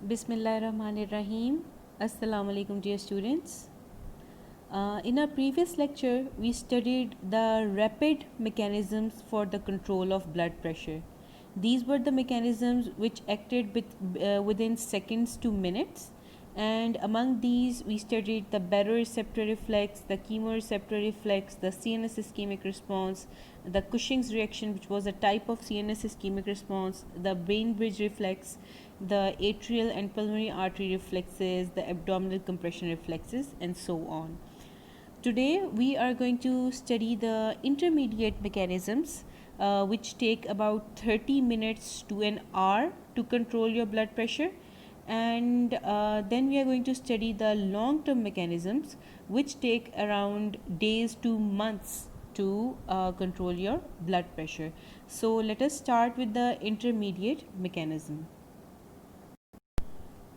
Bismillahirrahmanirrahim. Assalamu alaikum, dear students. In our previous lecture, we studied the rapid mechanisms for the control of blood pressure. These were the mechanisms which acted within seconds to minutes, and among these, we studied the baroreceptor reflex, the chemoreceptor reflex, the CNS ischemic response, the Cushing's reaction, which was a type of CNS ischemic response, the brain bridge reflex, the atrial and pulmonary artery reflexes, the abdominal compression reflexes, and so on. Today, we are going to study the intermediate mechanisms, which take about 30 minutes to an hour to control your blood pressure, and then we are going to study the long term mechanisms which take around days to months to control your blood pressure. So let us start with the intermediate mechanism.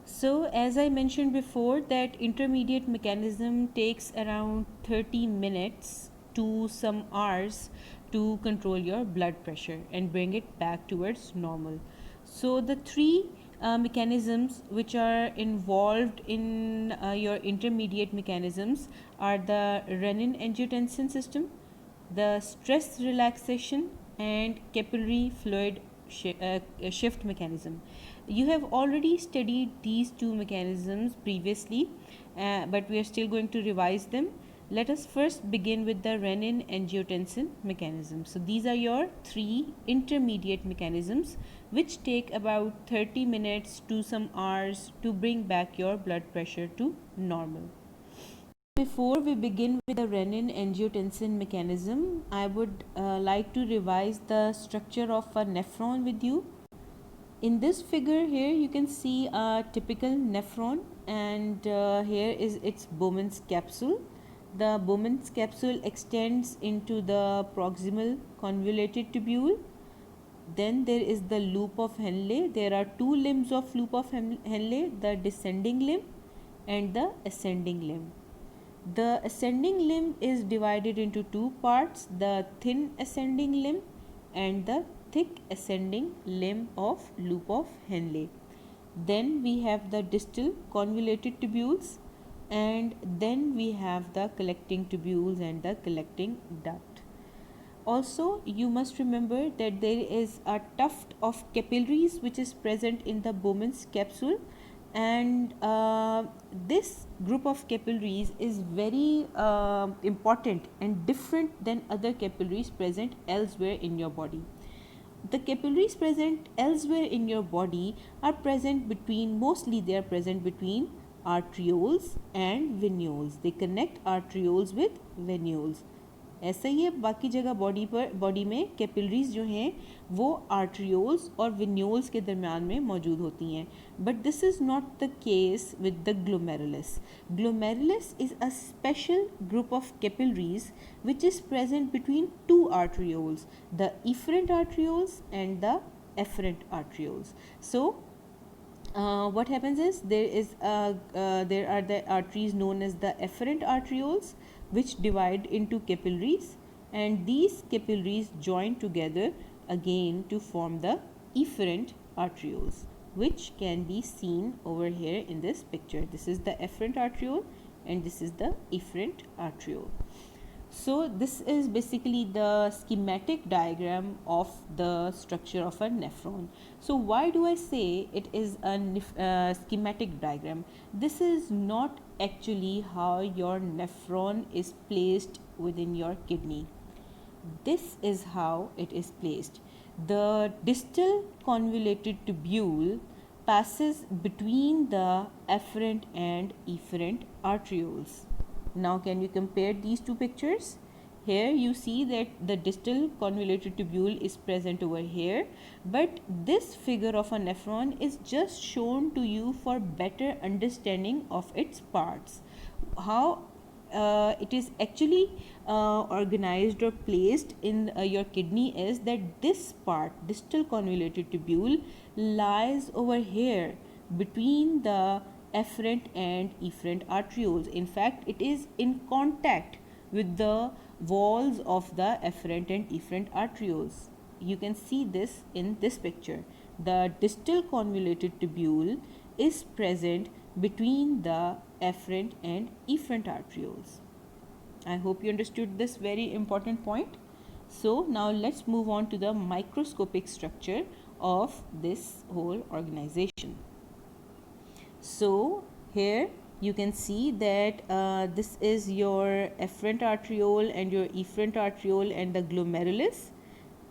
So as I mentioned before, that intermediate mechanism takes around 30 minutes to some hours to control your blood pressure and bring it back towards normal. So the three mechanisms which are involved in your intermediate mechanisms are the renin-angiotensin system, the stress relaxation, and capillary fluid shift mechanism. You have already studied these two mechanisms previously, but we are still going to revise them. Let us first begin with the renin-angiotensin mechanism. So these are your three intermediate mechanisms which take about 30 minutes to some hours to bring back your blood pressure to normal. Before we begin with the renin-angiotensin mechanism, I would like to revise the structure of a nephron with you. In this figure here, you can see a typical nephron, and here is its Bowman's capsule. The Bowman's capsule extends into the proximal convoluted tubule. Then there is the loop of Henle. There are two limbs of loop of Henle, the descending limb and the ascending limb. The ascending limb is divided into two parts, the thin ascending limb and the thick ascending limb of loop of Henle. Then we have the distal convoluted tubules, and then we have the collecting tubules and the collecting duct. Also, you must remember that there is a tuft of capillaries which is present in the Bowman's capsule, and this group of capillaries is very important and different than other capillaries present elsewhere in your body. The capillaries present elsewhere in your body are present between, mostly they are present between arterioles and venules. They connect arterioles with venules. ऐसा ही है बाकी जगह body में capillaries जो हैं वो arterioles और venules के दरमियान में मौजूद होती हैं, but this is not the case with the glomerulus. Glomerulus is a special group of capillaries which is present between two arterioles, the efferent arterioles and the efferent arterioles. So what happens is there are the arteries known as the efferent arterioles which divide into capillaries, and these capillaries join together again to form the efferent arterioles, which can be seen over here in this picture. This is the efferent arteriole and this is the efferent arteriole. So this is basically the schematic diagram of the structure of a nephron. So why do I say it is a schematic diagram? This is not actually how your nephron is placed within your kidney. This is how it is placed. The distal convoluted tubule passes between the afferent and efferent arterioles. Now can you compare these two pictures? Here you see that the distal convoluted tubule is present over here, but this figure of a nephron is just shown to you for better understanding of its parts. How it is actually organized or placed in your kidney is that this part, distal convoluted tubule, lies over here between the afferent and efferent arterioles. In fact, it is in contact with the walls of the afferent and efferent arterioles. You can see this in this picture. The distal convoluted tubule is present between the afferent and efferent arterioles. I hope you understood this very important point. So now let's move on to the microscopic structure of this whole organization. So here you can see that this is your afferent arteriole and your efferent arteriole and the glomerulus,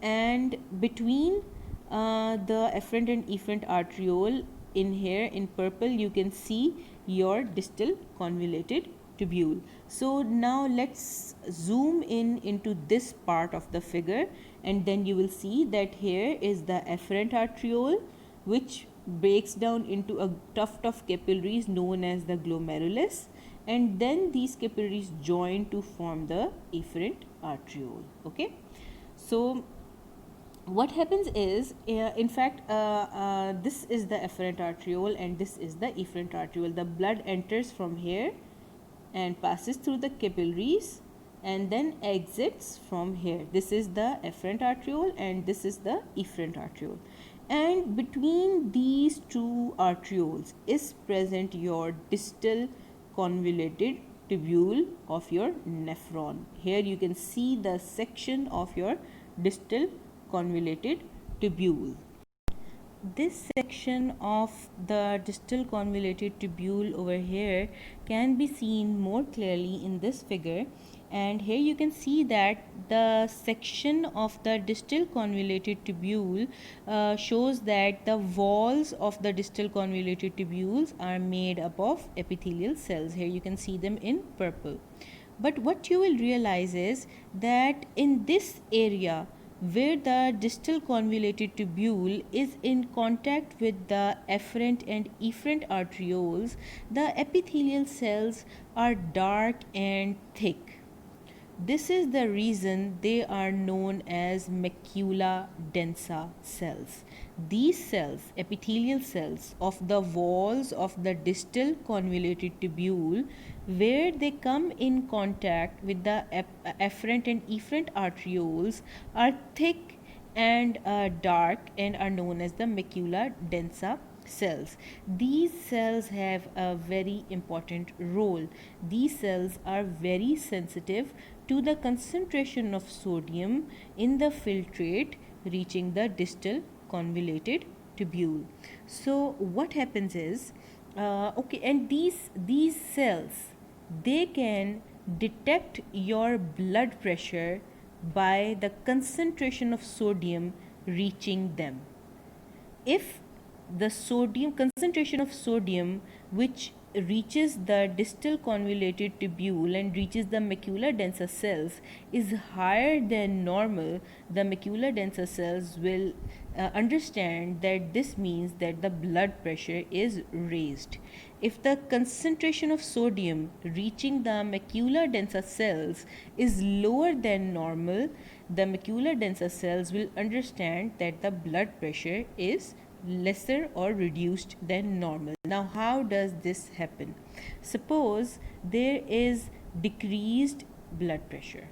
and between the afferent and efferent arteriole, in here in purple you can see your distal convoluted tubule. So now let's zoom in into this part of the figure, and then you will see that here is the afferent arteriole, which breaks down into a tuft of capillaries known as the glomerulus, and then these capillaries join to form the efferent arteriole. Okay, so what happens is, in fact, this is the afferent arteriole and this is the efferent arteriole. The blood enters from here and passes through the capillaries and then exits from here. This is the afferent arteriole and this is the efferent arteriole, and between these two arterioles is present your distal convoluted tubule of your nephron. Here you can see the section of your distal convoluted tubule. This section of the distal convoluted tubule over here can be seen more clearly in this figure, and here you can see that the section of the distal convoluted tubule shows that the walls of the distal convoluted tubules are made up of epithelial cells. Here you can see them in purple. But what you will realize is that in this area where the distal convoluted tubule is in contact with the afferent and efferent arterioles, the epithelial cells are dark and thick. This is the reason they are known as macula densa cells. These cells, epithelial cells of the walls of the distal convoluted tubule, where they come in contact with the afferent and efferent arterioles, are thick and dark and are known as the macula densa cells. These cells have a very important role. These cells are very sensitive to the concentration of sodium in the filtrate reaching the distal convoluted tubule. So what happens is, and these cells, they can detect your blood pressure by the concentration of sodium reaching them. If the sodium concentration of sodium which reaches the distal convoluted tubule and reaches the macula densa cells is higher than normal, the macula densa cells will understand that this means that the blood pressure is raised. If the concentration of sodium reaching the macula densa cells is lower than normal, the macula densa cells will understand that the blood pressure is lesser or reduced than normal. Now, how does this happen? Suppose there is decreased blood pressure.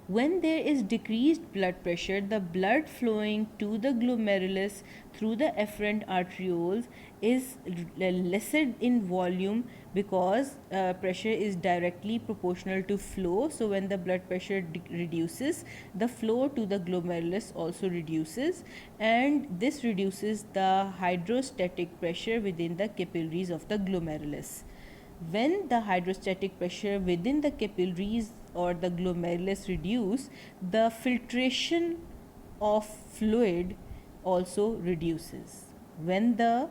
When there is decreased blood pressure, the blood flowing to the glomerulus through the afferent arterioles is lesser in volume, because pressure is directly proportional to flow. So when the blood pressure reduces, the flow to the glomerulus also reduces, and this reduces the hydrostatic pressure within the capillaries of the glomerulus. When the hydrostatic pressure within the capillaries or the glomerulus reduce, the filtration of fluid also reduces. When the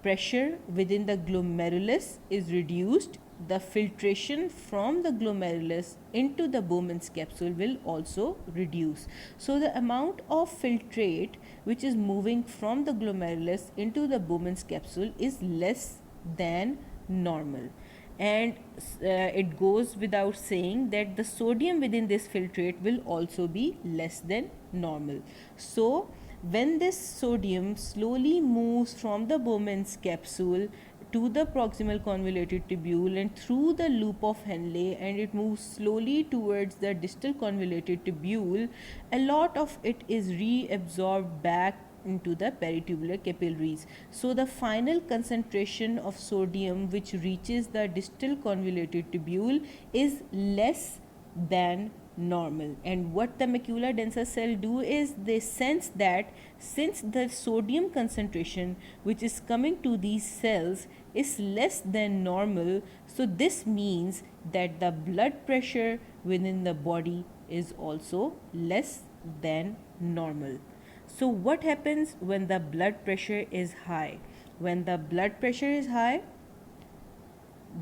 pressure within the glomerulus is reduced, the filtration from the glomerulus into the Bowman's capsule will also reduce. So the amount of filtrate which is moving from the glomerulus into the Bowman's capsule is less than normal. And it goes without saying that the sodium within this filtrate will also be less than normal. So when this sodium slowly moves from the Bowman's capsule to the proximal convoluted tubule and through the loop of Henle, and it moves slowly towards the distal convoluted tubule, a lot of it is reabsorbed back into the peritubular capillaries. So the final concentration of sodium which reaches the distal convoluted tubule is less than normal. And what the macula densa cell do is they sense that since the sodium concentration which is coming to these cells is less than normal, so this means that the blood pressure within the body is also less than normal. So what happens when the blood pressure is high? When the blood pressure is high,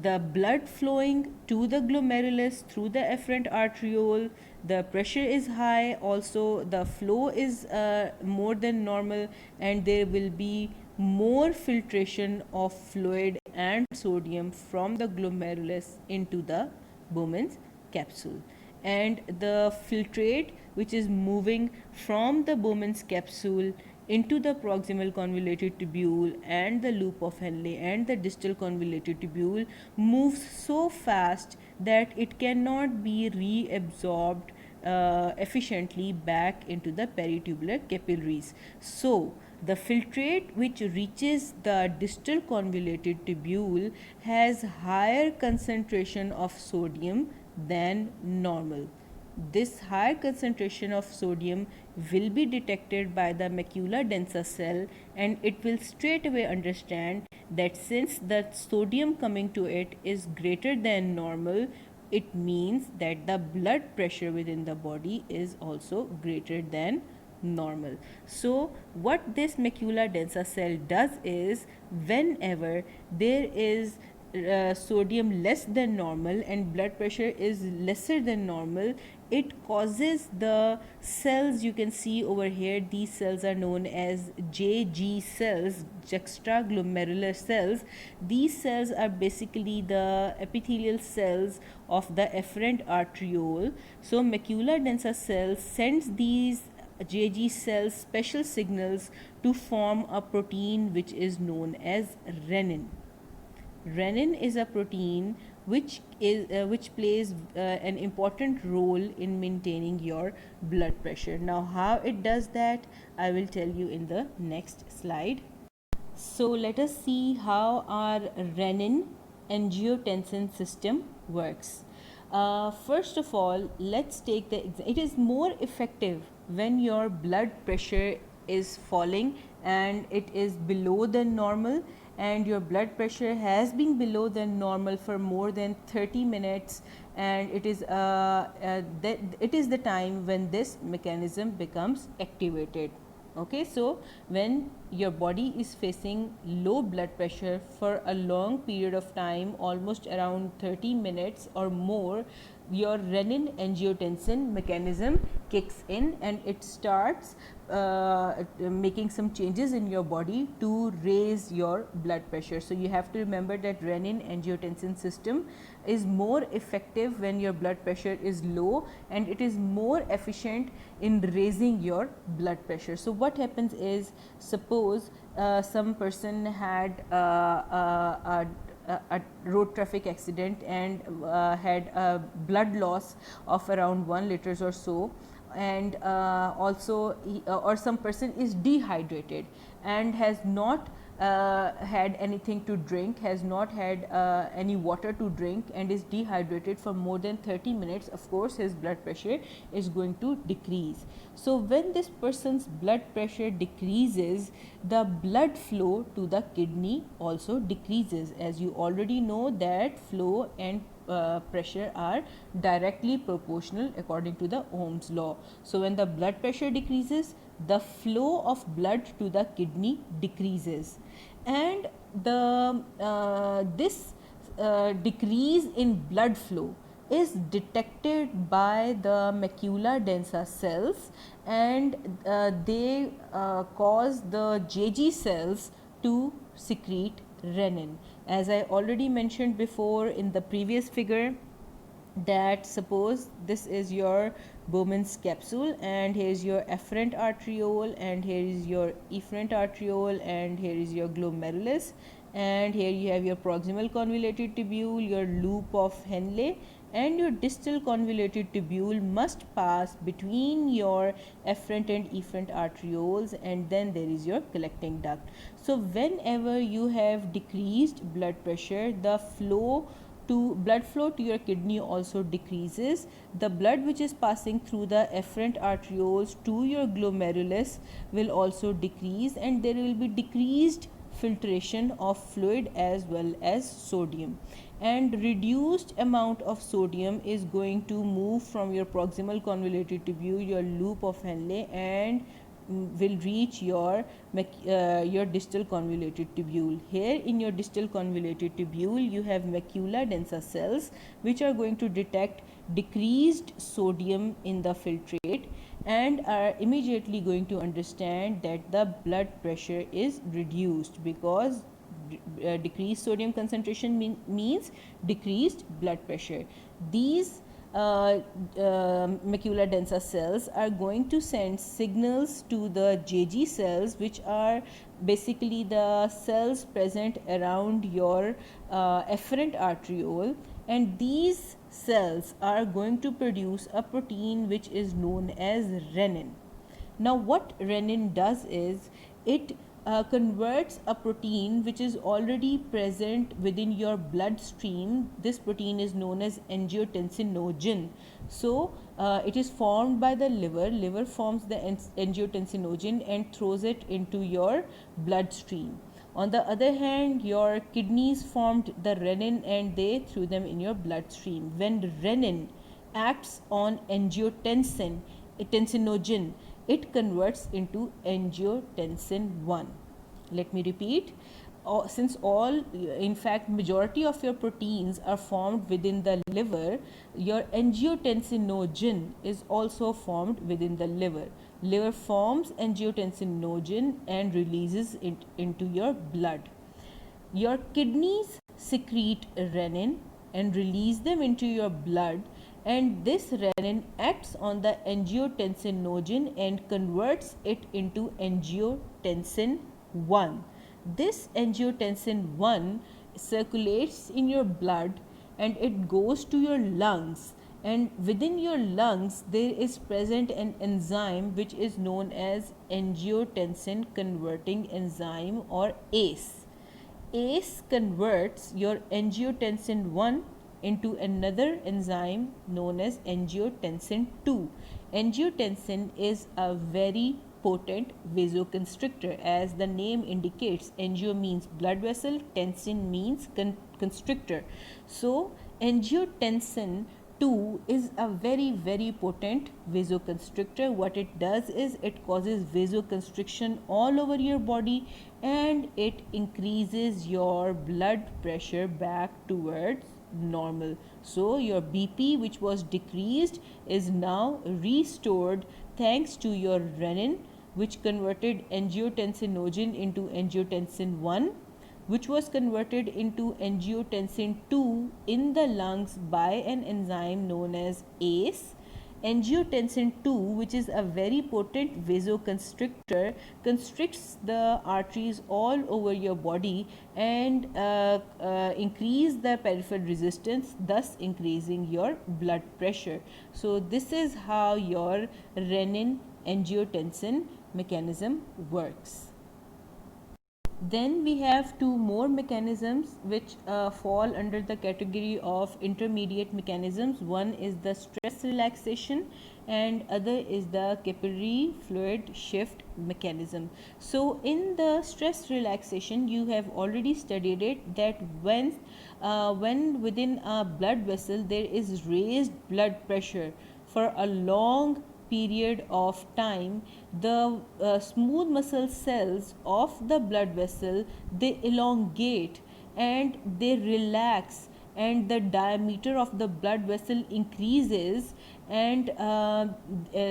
the blood flowing to the glomerulus through the afferent arteriole, the pressure is high, also the flow is more than normal, and there will be more filtration of fluid and sodium from the glomerulus into the Bowman's capsule. And the filtrate which is moving from the Bowman's capsule into the proximal convoluted tubule and the loop of Henle and the distal convoluted tubule moves so fast that it cannot be reabsorbed efficiently back into the peritubular capillaries. So the filtrate which reaches the distal convoluted tubule has higher concentration of sodium than normal. This higher concentration of sodium will be detected by the macula densa cell, and it will straight away understand that since the sodium coming to it is greater than normal, it means that the blood pressure within the body is also greater than normal. So what this macula densa cell does is whenever there is sodium less than normal and blood pressure is lesser than normal, it causes the cells, you can see over here, these cells are known as JG cells, juxtaglomerular cells. These cells are basically the epithelial cells of the afferent arteriole. So macula densa cells sends these JG cells special signals to form a protein which is known as renin. Renin is a protein which plays an important role in maintaining your blood pressure. Now, how it does that, I will tell you in the next slide. So let us see how our renin angiotensin system works. First of all, let's take the example. It is more effective when your blood pressure is falling and it is below than normal, and your blood pressure has been below than normal for more than 30 minutes, and it is the time when this mechanism becomes activated. Okay, so when your body is facing low blood pressure for a long period of time, almost around 30 minutes or more, your renin angiotensin mechanism kicks in and it starts making some changes in your body to raise your blood pressure. So you have to remember that renin angiotensin system is more effective when your blood pressure is low, and it is more efficient in raising your blood pressure. So what happens is, suppose some person had a road traffic accident and had a blood loss of around 1 liters or so, and also or some person is dehydrated and has not had anything to drink, has not had any water to drink, and is dehydrated for more than 30 minutes, of course his blood pressure is going to decrease. So when this person's blood pressure decreases, the blood flow to the kidney also decreases. As you already know that flow and pressure are directly proportional according to the Ohm's law. So when the blood pressure decreases, the flow of blood to the kidney decreases, and the this decrease in blood flow is detected by the macula densa cells, and they cause the JG cells to secrete renin. As I already mentioned before in the previous figure, that suppose this is your Bowman's capsule, and here is your afferent arteriole, and here is your efferent arteriole, and here is your glomerulus, and here you have your proximal convoluted tubule, your loop of Henle, and your distal convoluted tubule must pass between your afferent and efferent arterioles, and then there is your collecting duct. So whenever you have decreased blood pressure, the blood flow to your kidney also decreases. The blood which is passing through the afferent arterioles to your glomerulus will also decrease, and there will be decreased filtration of fluid as well as sodium, and reduced amount of sodium is going to move from your proximal convoluted tubule, your loop of Henle, and will reach your distal convoluted tubule. Here in your distal convoluted tubule you have macula densa cells which are going to detect decreased sodium in the filtrate and are immediately going to understand that the blood pressure is reduced, because decreased sodium concentration means decreased blood pressure. These macula densa cells are going to send signals to the JG cells, which are basically the cells present around your afferent arteriole, and these cells are going to produce a protein which is known as renin. Now what renin does is it converts a protein which is already present within your bloodstream. This protein is known as angiotensinogen. So it is formed by the liver. Liver forms the angiotensinogen and throws it into your bloodstream. On the other hand, your kidneys formed the renin and they threw them in your bloodstream. When renin acts on tensinogen, it converts into angiotensin 1. Let me repeat. Since in fact majority of your proteins are formed within the liver, your angiotensinogen is also formed within the liver. Liver forms angiotensinogen and releases it into your blood. Your kidneys secrete renin and release them into your blood, and this renin acts on the angiotensinogen and converts it into angiotensin 1. This angiotensin 1 circulates in your blood and it goes to your lungs, and within your lungs there is present an enzyme which is known as angiotensin converting enzyme, or ACE. ACE converts your angiotensin 1 into another enzyme known as angiotensin 2. Angiotensin is a very potent vasoconstrictor. As the name indicates, angio means blood vessel, tensin means constrictor. So angiotensin 2 is a very potent vasoconstrictor. What it does is it causes vasoconstriction all over your body and it increases your blood pressure back towards normal. So your BP, which was decreased, is now restored thanks to your renin, which converted angiotensinogen into angiotensin 1, which was converted into angiotensin 2 in the lungs by an enzyme known as ACE. Angiotensin 2, which is a very potent vasoconstrictor, constricts the arteries all over your body and increase the peripheral resistance, thus increasing your blood pressure. So this is how your renin angiotensin mechanism works. Then we have two more mechanisms which fall under the category of intermediate mechanisms. One is the stress relaxation and other is the capillary fluid shift mechanism. So in the stress relaxation, you have already studied it, that when within a blood vessel there is raised blood pressure for a long period of time, the smooth muscle cells of the blood vessel, they elongate and they relax, and the diameter of the blood vessel increases, and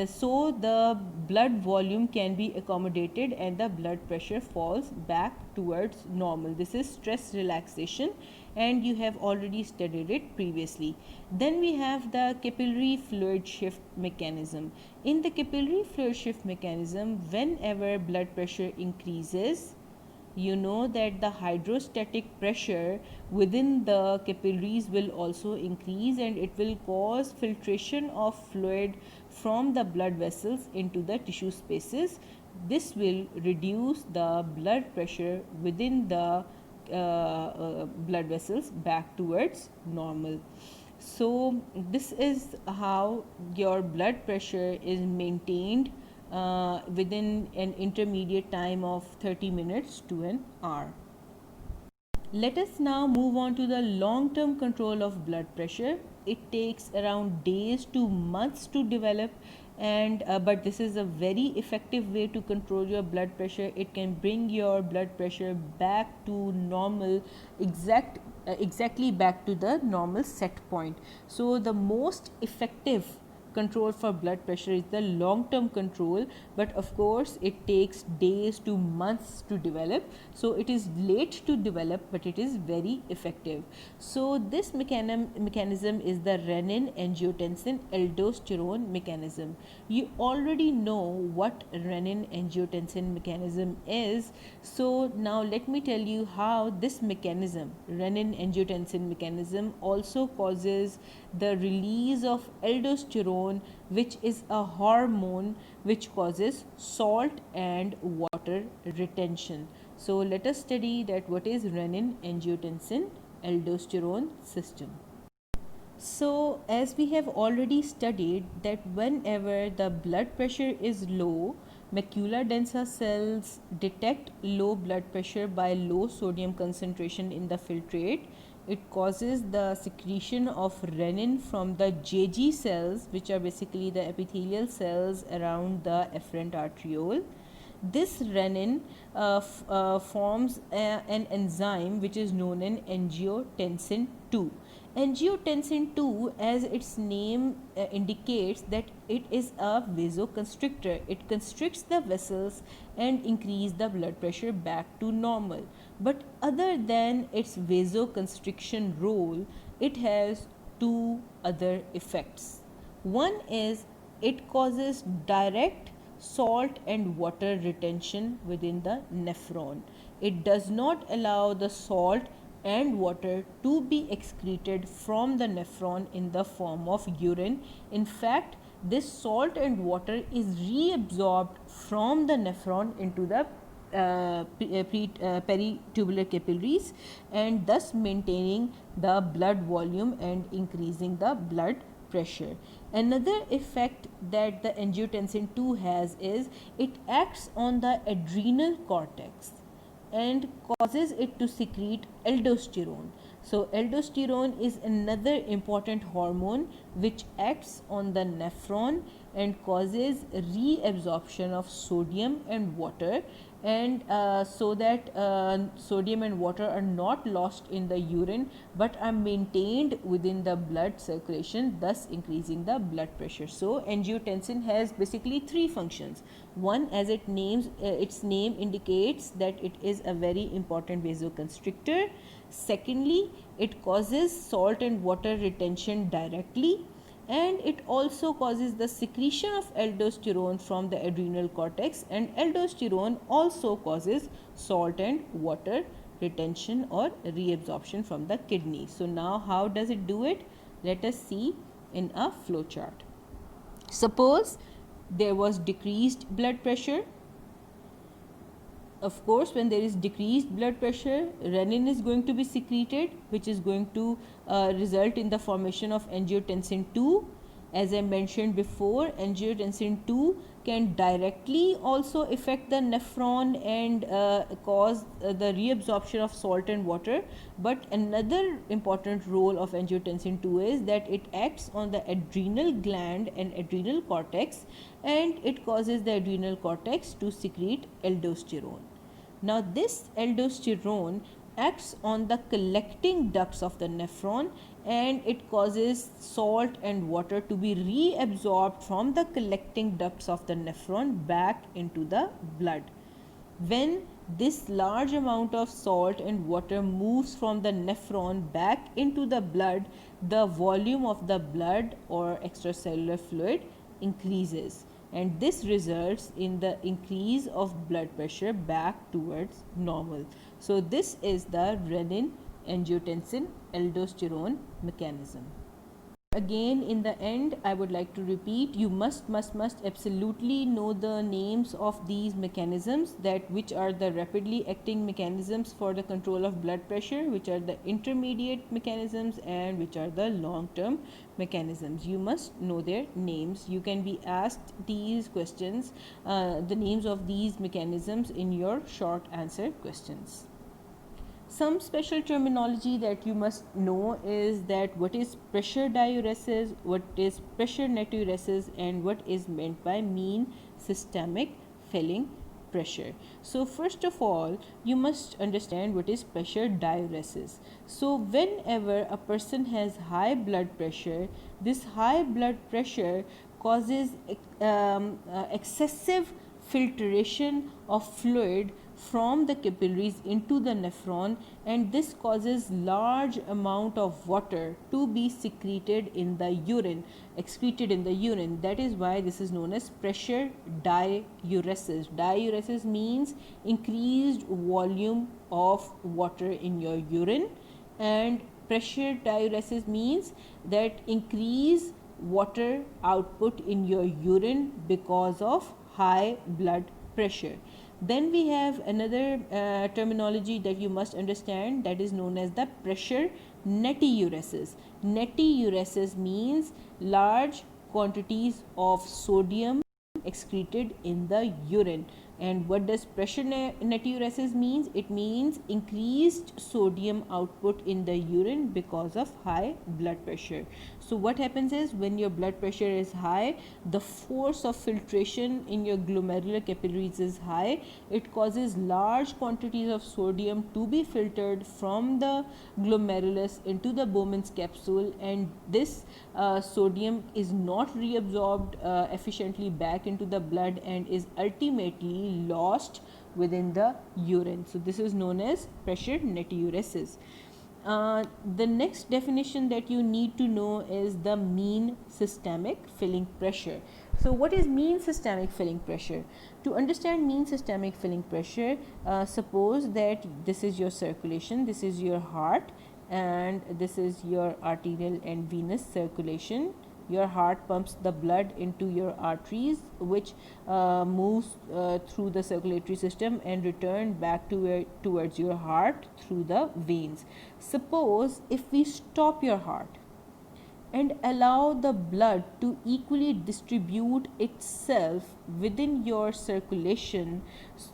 so the blood volume can be accommodated and the blood pressure falls back towards normal. This is stress relaxation and you have already studied it previously. Then we have the capillary fluid shift mechanism. In the capillary fluid shift mechanism, whenever blood pressure increases, you know that the hydrostatic pressure within the capillaries will also increase, and it will cause filtration of fluid from the blood vessels into the tissue spaces. This will reduce the blood pressure within the blood vessels back towards normal. So this is how your blood pressure is maintained within an intermediate time of 30 minutes to an hour. Let us now move on to the long term control of blood pressure. It takes around days to months to develop, and but this is a very effective way to control your blood pressure. It can bring your blood pressure back to normal, exactly back to the normal set point. So the most effective control for blood pressure is the long term control, but of course it takes days to months to develop, so it is late to develop but it is very effective. So this mechanism is the renin angiotensin aldosterone mechanism. You already know what renin angiotensin mechanism is, so now let me tell you how this mechanism, renin angiotensin mechanism, also causes the release of aldosterone, which is a hormone which causes salt and water retention. So let us study that what is renin angiotensin aldosterone system. So as we have already studied that whenever the blood pressure is low, macula densa cells detect low blood pressure by low sodium concentration in the filtrate. It causes the secretion of renin from the JG cells, which are basically the epithelial cells around the afferent arteriole. This renin forms an enzyme which is known as angiotensin 2. Angiotensin 2, as its name indicates, that it is a vasoconstrictor. It constricts the vessels and increase the blood pressure back to normal. But other than its vasoconstriction role, it has two other effects. One is it causes direct salt and water retention within the nephron. It does not allow the salt and water to be excreted from the nephron in the form of urine. In fact, this salt and water is reabsorbed from the nephron into the peritubular capillaries, and thus maintaining the blood volume and increasing the blood pressure. Another effect that the angiotensin 2 has is it acts on the adrenal cortex and causes it to secrete aldosterone. So aldosterone is another important hormone which acts on the nephron and causes reabsorption of sodium and water, and so that sodium and water are not lost in the urine but are maintained within the blood circulation, thus increasing the blood pressure. So angiotensin has basically three functions. One, as its name indicates, that it is a very important vasoconstrictor. Secondly, it causes salt and water retention directly, and it also causes the secretion of aldosterone from the adrenal cortex, and aldosterone also causes salt and water retention or reabsorption from the kidney. So now how does it do it? Let us see in a flow chart. Suppose there was decreased blood pressure. Of course, when there is decreased blood pressure, renin is going to be secreted, which is going to result in the formation of angiotensin 2. As I mentioned before, angiotensin 2 can directly also affect the nephron and cause the reabsorption of salt and water. But another important role of angiotensin 2 is that it acts on the adrenal gland and adrenal cortex, and it causes the adrenal cortex to secrete aldosterone. Now this aldosterone acts on the collecting ducts of the nephron, and it causes salt and water to be reabsorbed from the collecting ducts of the nephron back into the blood. When this large amount of salt and water moves from the nephron back into the blood, the volume of the blood or extracellular fluid increases. and this results in the increase of blood pressure back towards normal. So this is the renin angiotensin aldosterone mechanism. Again, in the end, I would like to repeat, you must absolutely know the names of these mechanisms, that which are the rapidly acting mechanisms for the control of blood pressure, which are the intermediate mechanisms, and which are the long term mechanisms. You must know their names. You can be asked these questions, the names of these mechanisms, in your short answer questions. Some special terminology that you must know is that what is pressure diuresis, what is pressure natriuresis, and what is meant by mean systemic filling pressure. So first of all, you must understand what is pressure diuresis. So whenever a person has high blood pressure, this high blood pressure causes excessive filtration of fluid from the capillaries into the nephron, and this causes large amount of water to be secreted in the urine, excreted in the urine. That is why this is known as pressure diuresis. Diuresis means increased volume of water in your urine, and pressure diuresis means that increase water output in your urine because of high blood pressure. Then we have another terminology that you must understand, that is known as the pressure natriuresis. Natriuresis means large quantities of sodium excreted in the urine. And what does pressure natriuresis means? It means increased sodium output in the urine because of high blood pressure. So what happens is, when your blood pressure is high, the force of filtration in your glomerular capillaries is high. It causes large quantities of sodium to be filtered from the glomerulus into the Bowman's capsule, and this sodium is not reabsorbed efficiently back into the blood and is ultimately lost within the urine. So this is known as pressure natriuresis. The next definition that you need to know is the mean systemic filling pressure. So what is mean systemic filling pressure? To understand mean systemic filling pressure, suppose that this is your circulation, this is your heart, and this is your arterial and venous circulation. Your heart pumps the blood into your arteries, which moves through the circulatory system and return back towards your heart through the veins. Suppose if we stop your heart and allow the blood to equally distribute itself within your circulation,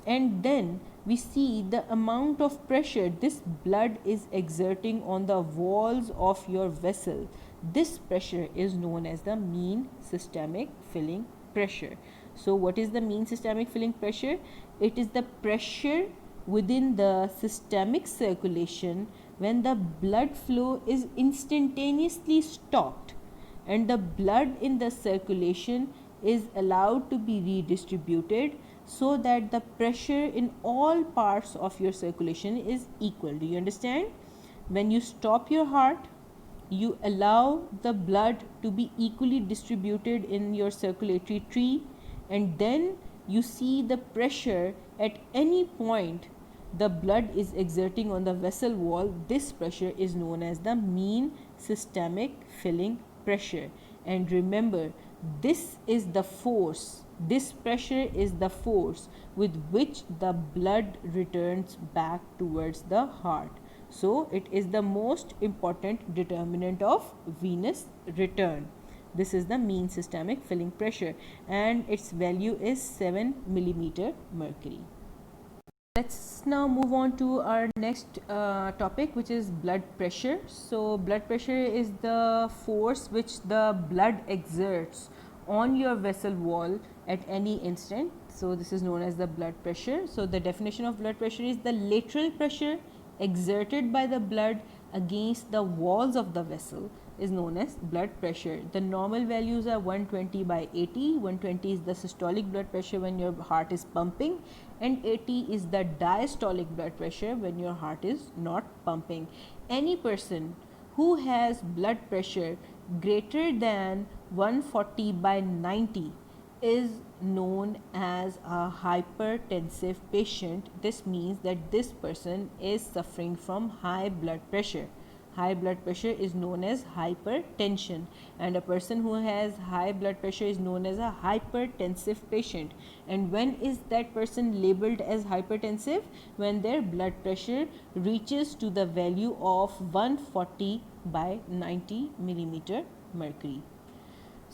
and then we see the amount of pressure this blood is exerting on the walls of your vessel, this pressure is known as the mean systemic filling pressure. So what is the mean systemic filling pressure? It is the pressure within the systemic circulation when the blood flow is instantaneously stopped and the blood in the circulation is allowed to be redistributed, so that the pressure in all parts of your circulation is equal. Do you understand? When you stop your heart, you allow the blood to be equally distributed in your circulatory tree, and then you see the pressure at any point the blood is exerting on the vessel wall. This pressure is known as the mean systemic filling pressure. And remember, this is the force, this pressure is the force with which the blood returns back towards the heart. So it is the most important determinant of venous return. This is the mean systemic filling pressure, and its value is 7 millimeter mercury. Let's now move on to our next topic, which is blood pressure. So blood pressure is the force which the blood exerts on your vessel wall at any instant. So this is known as the blood pressure. So the definition of blood pressure is the lateral pressure exerted by the blood against the walls of the vessel is known as blood pressure. The normal values are 120 by 80. 120 is the systolic blood pressure when your heart is pumping, and 80 is the diastolic blood pressure when your heart is not pumping. Any person who has blood pressure greater than 140 by 90 is known as a hypertensive patient, this means that this person is suffering from high blood pressure. High blood pressure is known as hypertension, and a person who has high blood pressure is known as a hypertensive patient. And when is that person labeled as hypertensive? When their blood pressure reaches to the value of 140 by 90 millimeter mercury.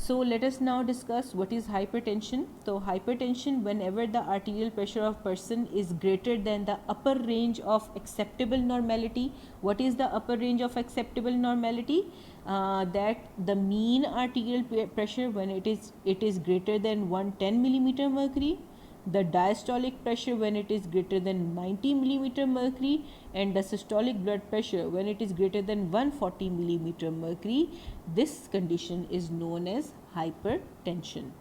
So let us now discuss what is hypertension. So hypertension, whenever the arterial pressure of person is greater than the upper range of acceptable normality. What is the upper range of acceptable normality? That the mean arterial pressure, when it is greater than 110 millimeter mercury, the diastolic pressure when it is greater than 90 millimeter mercury, and the systolic blood pressure when it is greater than 140 millimeter mercury. This condition is known as hypertension.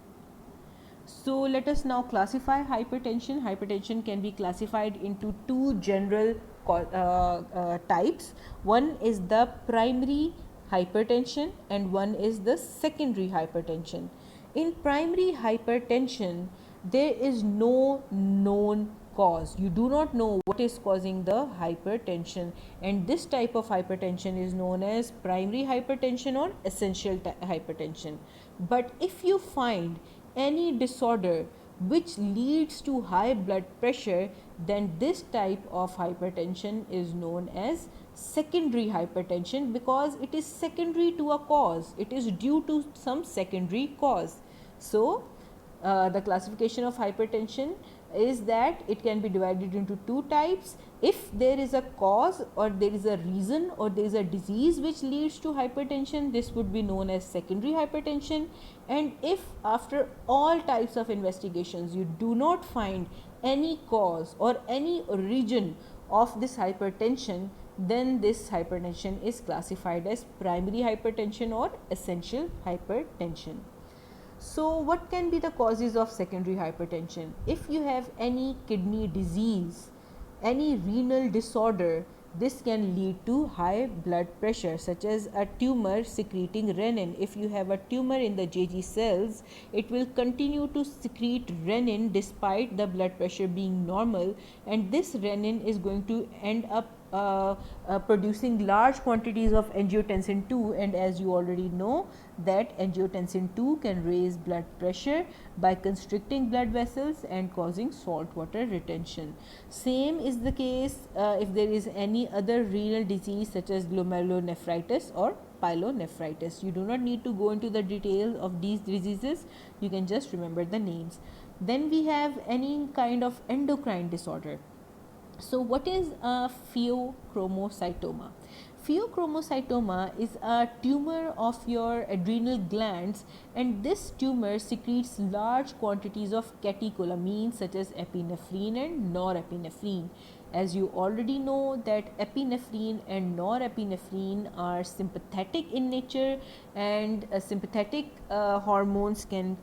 So let us now classify hypertension. Hypertension can be classified into two general types. One is the primary hypertension and one is the secondary hypertension. In primary hypertension, there is no known cause. You do not know what is causing the hypertension, and this type of hypertension is known as primary hypertension or essential hypertension. But if you find any disorder which leads to high blood pressure, then this type of hypertension is known as secondary hypertension, because it is secondary to a cause. It is due to some secondary cause. So the classification of hypertension is that it can be divided into two types. If there is a cause or there is a reason or there is a disease which leads to hypertension, this would be known as secondary hypertension. And if after all types of investigations you do not find any cause or any origin of this hypertension, then this hypertension is classified as primary hypertension or essential hypertension. So what can be the causes of secondary hypertension? If you have any kidney disease, any renal disorder, this can lead to high blood pressure, such as a tumor secreting renin. If you have a tumor in the JG cells, it will continue to secrete renin despite the blood pressure being normal, and this renin is going to end up producing large quantities of angiotensin 2, and as you already know that angiotensin 2 can raise blood pressure by constricting blood vessels and causing salt water retention. Same is the case if there is any other renal disease such as glomerulonephritis or pyelonephritis. You do not need to go into the details of these diseases, you can just remember the names. Then we have any kind of endocrine disorder. So what is a pheochromocytoma? Pheochromocytoma is a tumor of your adrenal glands, and this tumor secretes large quantities of catecholamines such as epinephrine and norepinephrine. As you already know that epinephrine and norepinephrine are sympathetic in nature, and sympathetic hormones can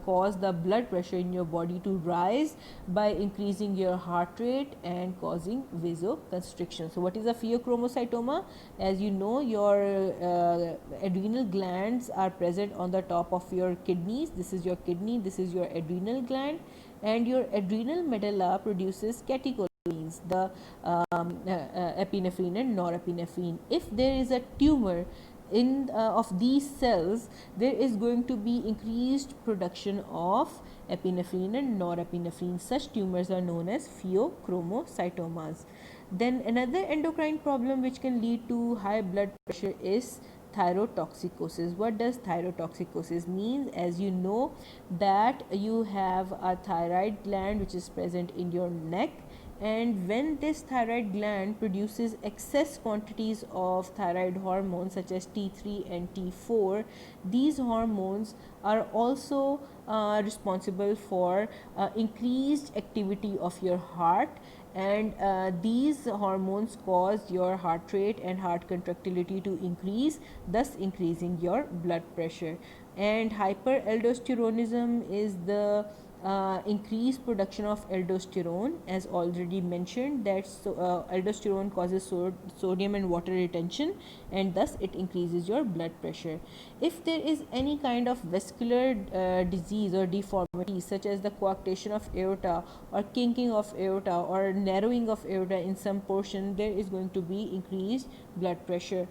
cause the blood pressure in your body to rise by increasing your heart rate and causing vasoconstriction. So what is a pheochromocytoma? As you know, your adrenal glands are present on the top of your kidneys. This is your kidney, this is your adrenal gland, and your adrenal medulla produces catecholamines, the epinephrine and norepinephrine. If there is a tumor in of these cells, there is going to be increased production of epinephrine and norepinephrine. Such tumors are known as pheochromocytomas. Then another endocrine problem which can lead to high blood pressure is thyrotoxicosis. What does thyrotoxicosis mean? As you know that you have a thyroid gland which is present in your neck, and when this thyroid gland produces excess quantities of thyroid hormones such as T3 and T4, these hormones are also responsible for increased activity of your heart, and these hormones cause your heart rate and heart contractility to increase, thus increasing your blood pressure. And hyperaldosteronism is the increased production of aldosterone, as already mentioned, that aldosterone causes sodium and water retention, and thus it increases your blood pressure. If there is any kind of vascular disease or deformity, such as the coarctation of aorta or kinking of aorta or narrowing of aorta in some portion, there is going to be increased blood pressure.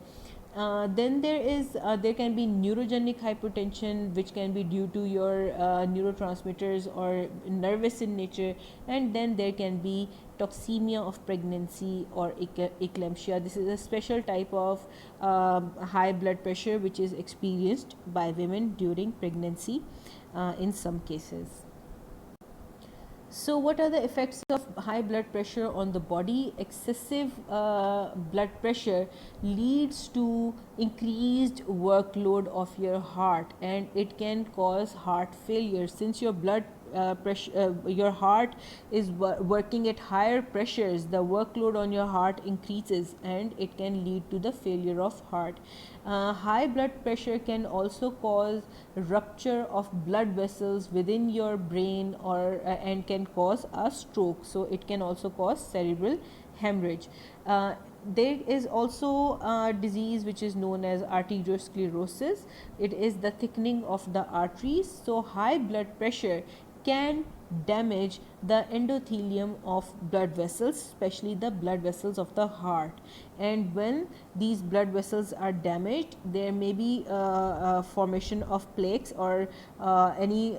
Then there can be neurogenic hypertension, which can be due to your neurotransmitters or nervous in nature, and then there can be toxemia of pregnancy or eclampsia. This is a special type of high blood pressure which is experienced by women during pregnancy in some cases. So, what are the effects of high blood pressure on the body? Excessive blood pressure leads to increased workload of your heart, and it can cause heart failure. Since your blood pressure, your heart is working at higher pressures, the workload on your heart increases, and it can lead to the failure of heart. High blood pressure can also cause rupture of blood vessels within your brain, or and can cause a stroke. So it can also cause cerebral hemorrhage. There is also a disease which is known as arteriosclerosis. It is the thickening of the arteries. So high blood pressure can damage the endothelium of blood vessels, especially the blood vessels of the heart. And when these blood vessels are damaged, there may be a formation of plaques or any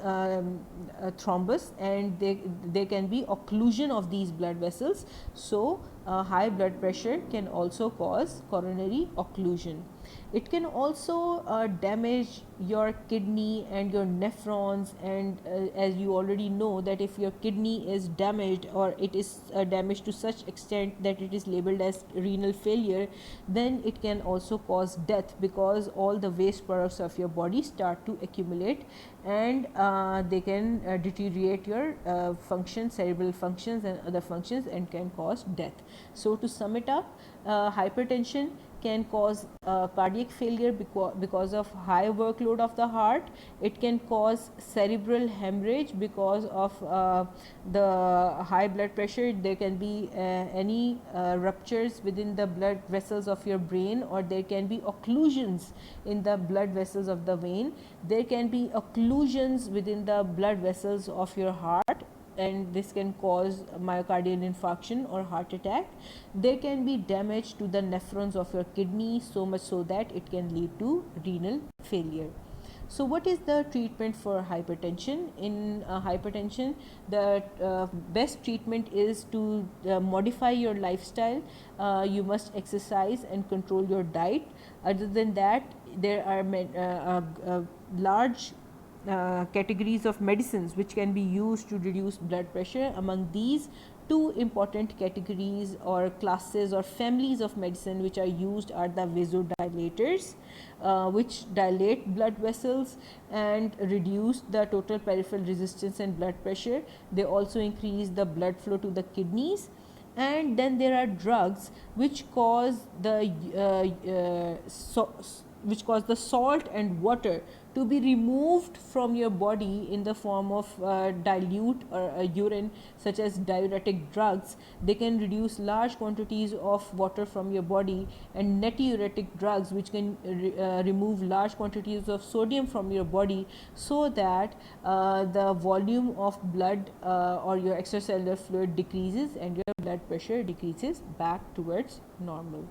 thrombus, and there can be occlusion of these blood vessels. So high blood pressure can also cause coronary occlusion. It can also damage your kidney and your nephrons, and as you already know that if your kidney is damaged, or it is damaged to such extent that it is labeled as renal failure, then it can also cause death, because all the waste products of your body start to accumulate, and they can deteriorate your functions, cerebral functions and other functions, and can cause death. So to sum it up, hypertension can cause cardiac failure because of high workload of the heart. It can cause cerebral hemorrhage because of the high blood pressure. There can be any ruptures within the blood vessels of your brain, or there can be occlusions in the blood vessels of the vein. There can be occlusions within the blood vessels of your heart, and this can cause myocardial infarction or heart attack. There can be damage to the nephrons of your kidney, so much so that it can lead to renal failure. So what is the treatment for hypertension? In hypertension, the best treatment is to modify your lifestyle. You must exercise and control your diet. Other than that, there are large categories of medicines which can be used to reduce blood pressure. Among these, two important categories or classes or families of medicine which are used are the vasodilators, which dilate blood vessels and reduce the total peripheral resistance and blood pressure. They also increase the blood flow to the kidneys. And then there are drugs which cause the which cause the salt and water to be removed from your body in the form of dilute or urine, such as diuretic drugs. They can reduce large quantities of water from your body, and natriuretic drugs which can remove large quantities of sodium from your body, so that the volume of blood or your extracellular fluid decreases and your blood pressure decreases back towards normal.